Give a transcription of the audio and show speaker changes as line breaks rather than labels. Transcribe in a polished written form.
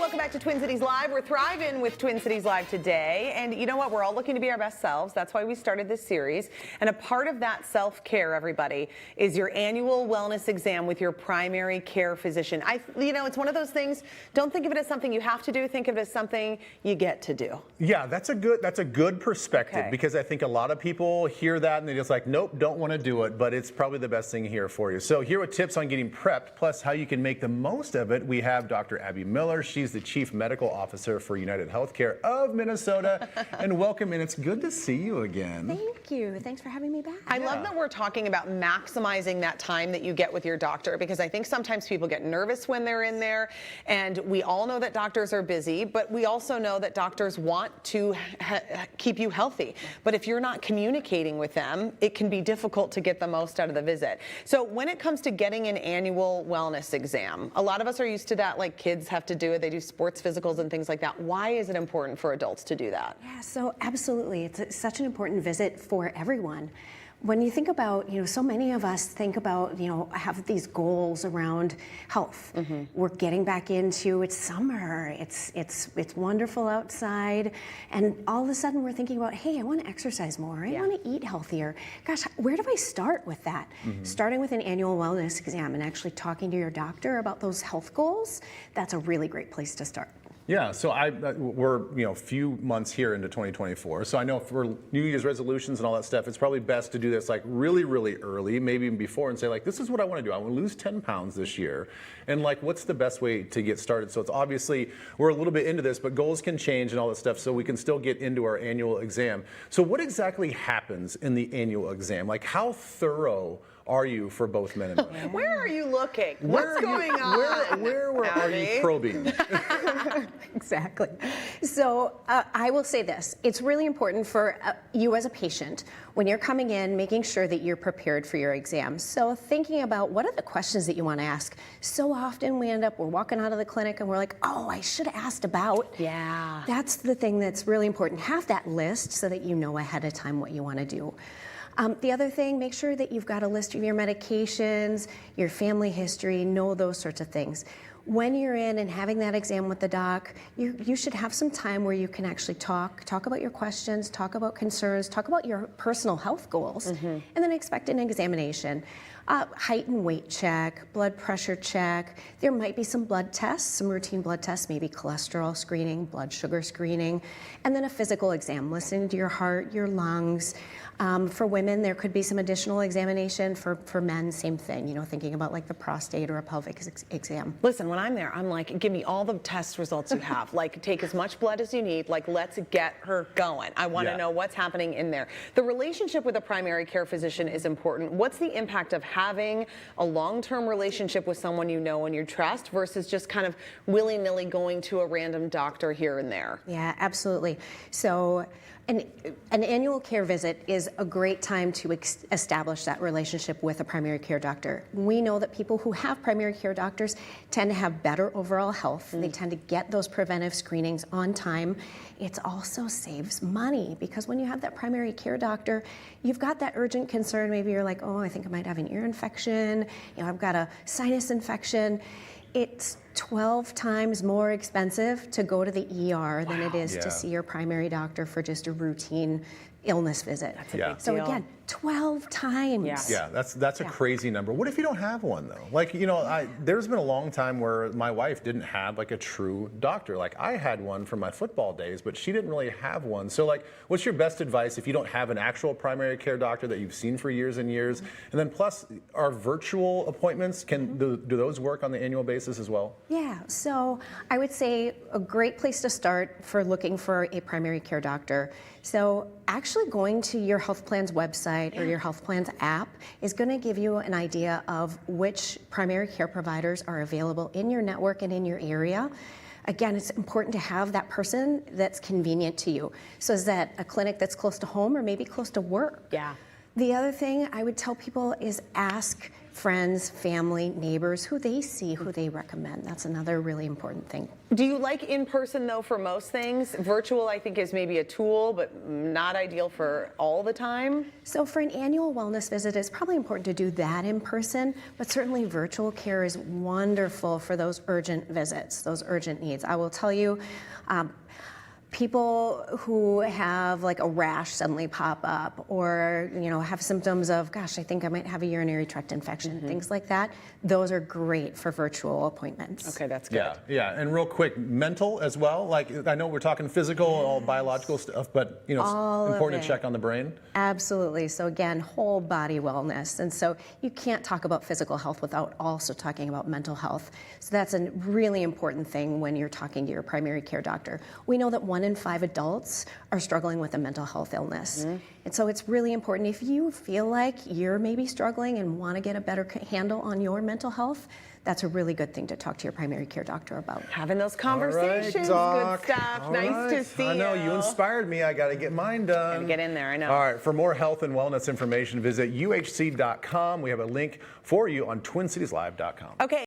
welcome back to Twin Cities Live. We're thriving with Twin Cities Live today. And you know what? We're all looking to be our best selves. That's why we started this series. And a part of that self-care, everybody, is your annual wellness exam with your primary care physician. It's one of those things, don't think of it as something you have to do. Think of it as something you get to do.
Yeah, that's a good perspective, because I think a lot of people hear that and they're just like, nope, don't want to do it, but it's probably the best thing here for you. So here are tips on getting prepped, plus how you can make the most of it. We have Dr. Abbie Miller. She's the Chief Medical Officer for UnitedHealthcare of Minnesota. And welcome, and it's good to see you again.
Thank you. Thanks for having me back.
I love that we're talking about maximizing that time that you get with your doctor, because I think sometimes people get nervous when they're in there, and we all know that doctors are busy, but we also know that doctors want to keep you healthy. But if you're not communicating with them, it can be difficult to get the most out of the visit. So when it comes to getting an annual wellness exam, a lot of us are used to that, like kids have to do it. They do sports physicals and things like that. Why is it important for adults to do that?
Yeah, so absolutely. It's such an important visit for everyone. When you think about, so many of us think about, have these goals around health. Mm-hmm. We're getting back into, it's summer, it's wonderful outside, and all of a sudden we're thinking about, hey, I want to exercise more, I want to eat healthier. Gosh, where do I start with that? Mm-hmm. Starting with an annual wellness exam and actually talking to your doctor about those health goals, that's a really great place to start.
Yeah, so we're a few months here into 2024. So I know for New Year's resolutions and all that stuff, it's probably best to do this like really, really early, maybe even before, and say like, this is what I want to do. I want to lose 10 pounds this year, and like, what's the best way to get started? So it's obviously we're a little bit into this, but goals can change and all that stuff, so we can still get into our annual exam. So what exactly happens in the annual exam? Like, how thorough are you for both men and women?
Where are you looking? What's going on?
Where are you probing?
Exactly. So I will say this. It's really important for you as a patient, when you're coming in, making sure that you're prepared for your exam. So thinking about what are the questions that you want to ask. So often we're walking out of the clinic and we're like, oh, I should have asked about.
Yeah.
That's the thing that's really important. Have that list so that you know ahead of time what you want to do. The other thing, make sure that you've got a list of your medications, your family history, know those sorts of things. When you're in and having that exam with the doc, you should have some time where you can actually talk about your questions, talk about concerns, talk about your personal health goals, and then expect an examination. Height and weight check, blood pressure check. There might be some blood tests, some routine blood tests, maybe cholesterol screening, blood sugar screening, and then a physical exam, listening to your heart, your lungs. For women, there could be some additional examination. For men, same thing, thinking about like the prostate or a pelvic exam.
Listen, when I'm there, I'm like, give me all the test results you have. Like, take as much blood as you need. Like, let's get her going. I want to know what's happening in there. The relationship with a primary care physician is important. What's the impact of having a long-term relationship with someone you know and you trust versus just kind of willy-nilly going to a random doctor here and there?
Yeah, absolutely. So an annual care visit is a great time to establish that relationship with a primary care doctor. We know that people who have primary care doctors tend to have better overall health. They tend to get those preventive screenings on time. It also saves money, because when you have that primary care doctor, you've got that urgent concern. Maybe you're like, oh, I think I might have an ear infection. I've got a sinus infection. It's 12 times more expensive to go to the ER than it is to see your primary doctor for just a routine illness visit.
That's a big deal.
So again, 12 times.
Yeah, that's a crazy number. What if you don't have one though? Like, there's been a long time where my wife didn't have like a true doctor. Like, I had one for my football days, but she didn't really have one. So like, what's your best advice if you don't have an actual primary care doctor that you've seen for years and years? And then plus, our virtual appointments, do those work on the annual basis as well?
Yeah, so I would say a great place to start for looking for a primary care doctor. So actually going to your health plan's website or your health plan's app is going to give you an idea of which primary care providers are available in your network and in your area. Again, it's important to have that person that's convenient to you. So is that a clinic that's close to home or maybe close to work?
Yeah.
The other thing I would tell people is ask friends, family, neighbors who they see, who they recommend. That's another really important thing.
Do you like in person though for most things? Virtual I think is maybe a tool, but not ideal for all the time.
So for an annual wellness visit, it's probably important to do that in person, but certainly virtual care is wonderful for those urgent visits, those urgent needs. I will tell you, people who have like a rash suddenly pop up, or have symptoms of, gosh, I think I might have a urinary tract infection, things like that, those are great for virtual appointments.
Okay, that's good.
Yeah, and real quick, mental as well. Like, I know we're talking physical, all biological stuff, but it's important to check on the brain.
Absolutely. So again, whole body wellness. And so you can't talk about physical health without also talking about mental health. So that's a really important thing when you're talking to your primary care doctor. We know that 1 in 5 adults are struggling with a mental health illness. And so it's really important, if you feel like you're maybe struggling and want to get a better handle on your mental health, that's a really good thing to talk to your primary care doctor about.
Having those conversations, good stuff. Nice to see you.
I know, you inspired me. I got to get mine done.
Gotta get in there, I know.
All right, for more health and wellness information, visit uhc.com. We have a link for you on twincitieslive.com.
Okay.